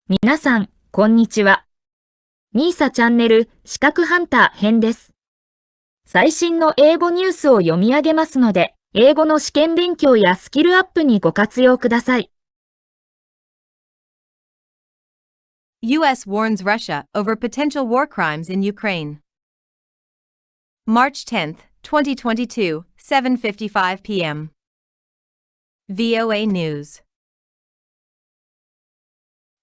皆さん、こんにちは。みーさチャンネル資格ハンター編です。最新の英語ニュースを読み上げますので、英語の試験勉強やスキルアップにご活用ください。U.S. warns Russia over potential war crimes in Ukraine. March 10, 2022, 7:55 p.m. VOA News.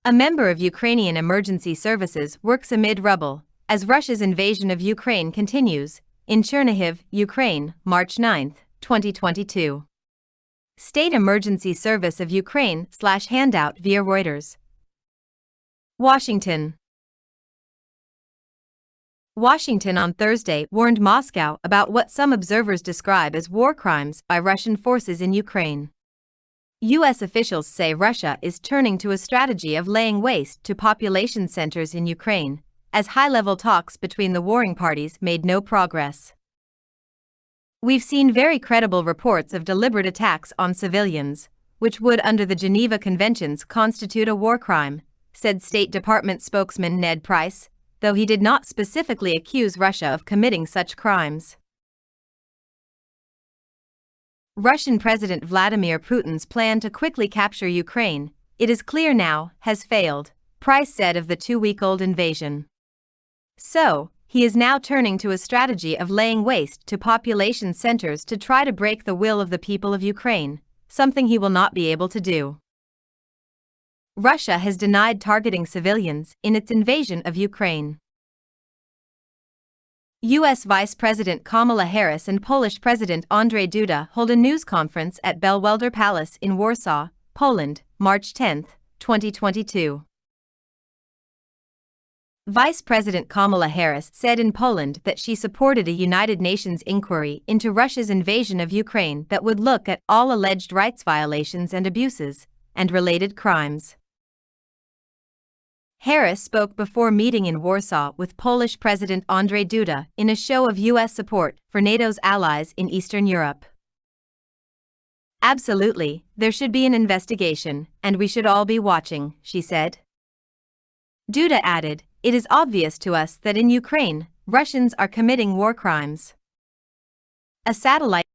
A member of Ukrainian emergency services works amid rubble as Russia's invasion of Ukraine continues in Chernihiv, Ukraine, March 9, 2022. State Emergency Service of Ukraine / handout via Reuters. Washington. Washington on Thursday warned Moscow about what some observers describe as war crimes by Russian forces in Ukraine. U.S. officials say Russia is turning to a strategy of laying waste to population centers in Ukraine, as high-level talks between the warring parties made no progress. We've seen very credible reports of deliberate attacks on civilians, which would under the Geneva Conventions constitute a war crime, said State Department spokesman Ned Price, though he did not specifically accuse Russia of committing such crimes. Russian President Vladimir Putin's plan to quickly capture Ukraine, it is clear now, has failed, Price said of the two-week-old invasion. So, he is now turning to a strategy of laying waste to population centers to try to break the will of the people of Ukraine, something he will not be able to do. Russia has denied targeting civilians in its invasion of Ukraine. U.S. Vice President Kamala Harris and Polish President Andrzej Duda hold a news conference at Belwedar Palace in Warsaw, Poland, March 10, 2022. Vice President Kamala Harris said in Poland that she supported a United Nations inquiry into Russia's invasion of Ukraine that would look at all alleged rights violations and abuses, and related crimes. Harris spoke before meeting in Warsaw with Polish President Andrzej Duda in a show of U.S. support for NATO's allies in Eastern Europe. Absolutely, there should be an investigation, and we should all be watching, she said. Duda added, "It is obvious to us that in Ukraine, Russians are committing war crimes." A satellite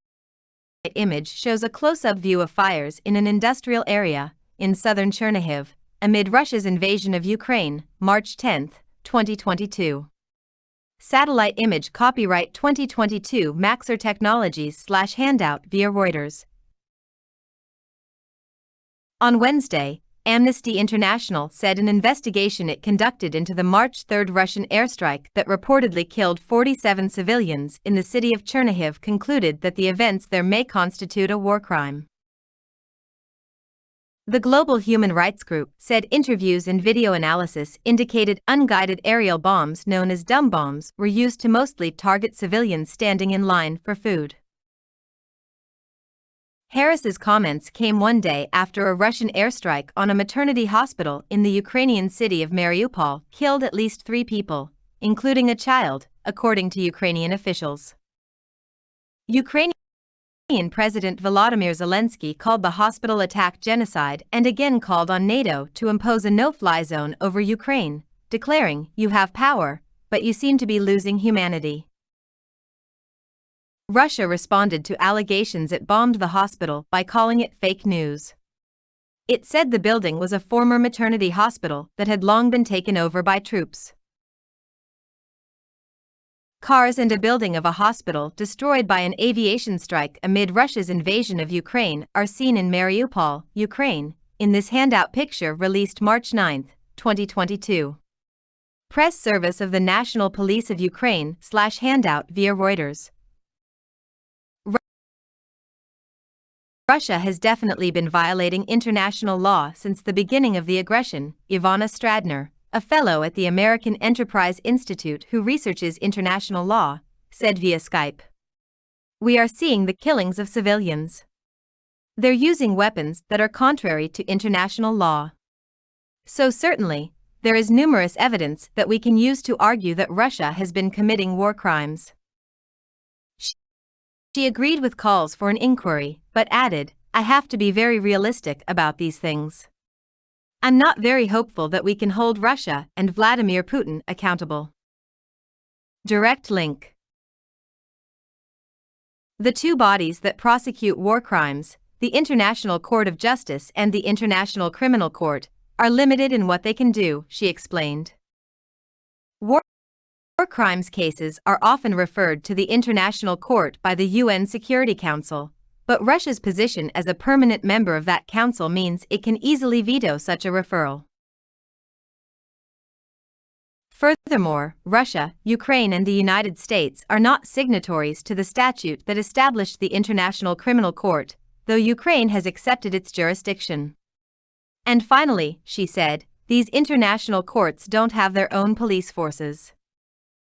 image shows a close-up view of fires in an industrial area in southern Chernihiv, amid Russia's invasion of Ukraine, March 10, 2022. Satellite image copyright 2022 Maxar Technologies / handout via Reuters. On Wednesday, Amnesty International said an investigation it conducted into the March 3 Russian airstrike that reportedly killed 47 civilians in the city of Chernihiv concluded that the events there may constitute a war crime. The global human rights group said interviews and video analysis indicated unguided aerial bombs known as dumb bombs were used to mostly target civilians standing in line for food. Harris's comments came one day after a Russian airstrike on a maternity hospital in the Ukrainian city of Mariupol killed at least 3 people, including a child, according to Ukrainian officials. Ukrainian President Volodymyr Zelensky called the hospital attack genocide and again called on NATO to impose a no-fly zone over Ukraine, declaring, "You have power, but you seem to be losing humanity." Russia responded to allegations it bombed the hospital by calling it fake news. It said the building was a former maternity hospital that had long been taken over by troops. Cars and a building of a hospital destroyed by an aviation strike amid Russia's invasion of Ukraine are seen in Mariupol, Ukraine, in this handout picture released March 9, 2022. Press service of the National Police of Ukraine / handout via Reuters. Russia has definitely been violating international law since the beginning of the aggression, Ivana Stradner, a fellow at the American Enterprise Institute who researches international law, said via Skype. "We are seeing the killings of civilians. They're using weapons that are contrary to international law. So certainly, there is numerous evidence that we can use to argue that Russia has been committing war crimes." She agreed with calls for an inquiry, but added, "I have to be very realistic about these things. I'm not very hopeful that we can hold Russia and Vladimir Putin accountable. Direct link. The two bodies that prosecute war crimes, the International Court of Justice and the International Criminal Court, are limited in what they can do, she explained. War crimes cases are often referred to the International Court by the UN Security Council, but Russia's position as a permanent member of that council means it can easily veto such a referral. Furthermore, Russia, Ukraine and the United States are not signatories to the statute that established the International Criminal Court, though Ukraine has accepted its jurisdiction. And finally, she said, these international courts don't have their own police forces.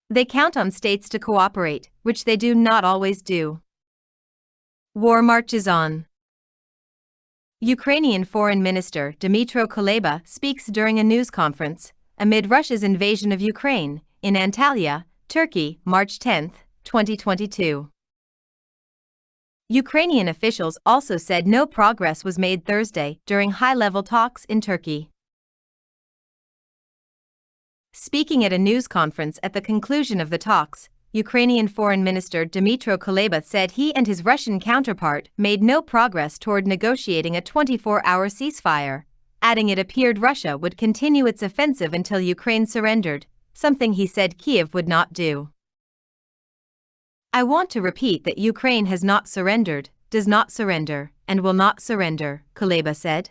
They count on states to cooperate, which they do not always do. War marches on. Ukrainian Foreign Minister Dmytro Kuleba speaks during a news conference amid Russia's invasion of Ukraine in Antalya, Turkey, March 10, 2022. Ukrainian officials also said no progress was made Thursday during high-level talks in Turkey. Speaking at a news conference at the conclusion of the talks, Ukrainian Foreign Minister Dmytro Kuleba said he and his Russian counterpart made no progress toward negotiating a 24-hour ceasefire, adding it appeared Russia would continue its offensive until Ukraine surrendered, something he said Kyiv would not do. I want to repeat that Ukraine has not surrendered, does not surrender, and will not surrender, Kuleba said.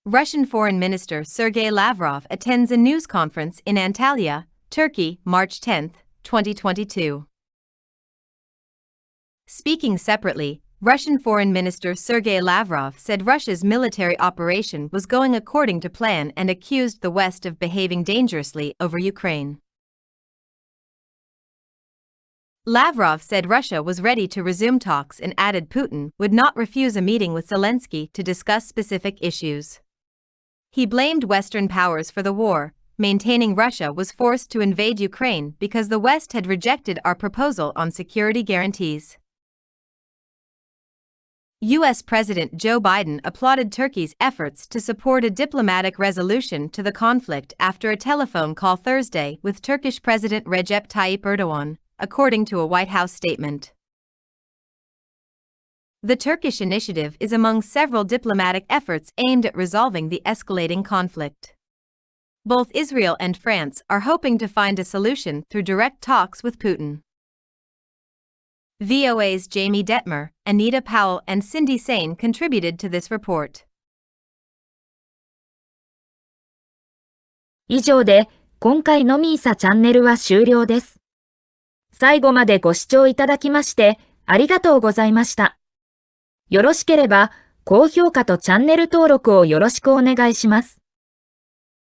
Russian Foreign Minister Sergei Lavrov attends a news conference in Antalya, Turkey, March 10, 2022. Speaking separately, Russian Foreign Minister Sergei Lavrov said Russia's military operation was going according to plan and accused the West of behaving dangerously over Ukraine. Lavrov said Russia was ready to resume talks and added Putin would not refuse a meeting with Zelensky to discuss specific issues. He blamed Western powers for the war, maintaining Russia was forced to invade Ukraine because the West had rejected our proposal on security guarantees. U.S. President Joe Biden applauded Turkey's efforts to support a diplomatic resolution to the conflict after a telephone call Thursday with Turkish President Recep Tayyip Erdogan, according to a White House statement. The Turkish initiative is among several diplomatic efforts aimed at resolving the escalating conflict. Both Israel and France are hoping to find a solution through direct talks with Putin. VOA's Jamie Detmer, Anita Powell and Cindy Sain contributed to this report. 以上で今回のミーサチャンネルは終了です。最後までご視聴いただきましてありがとうございました。よろしければ高評価とチャンネル登録をよろしくお願いします。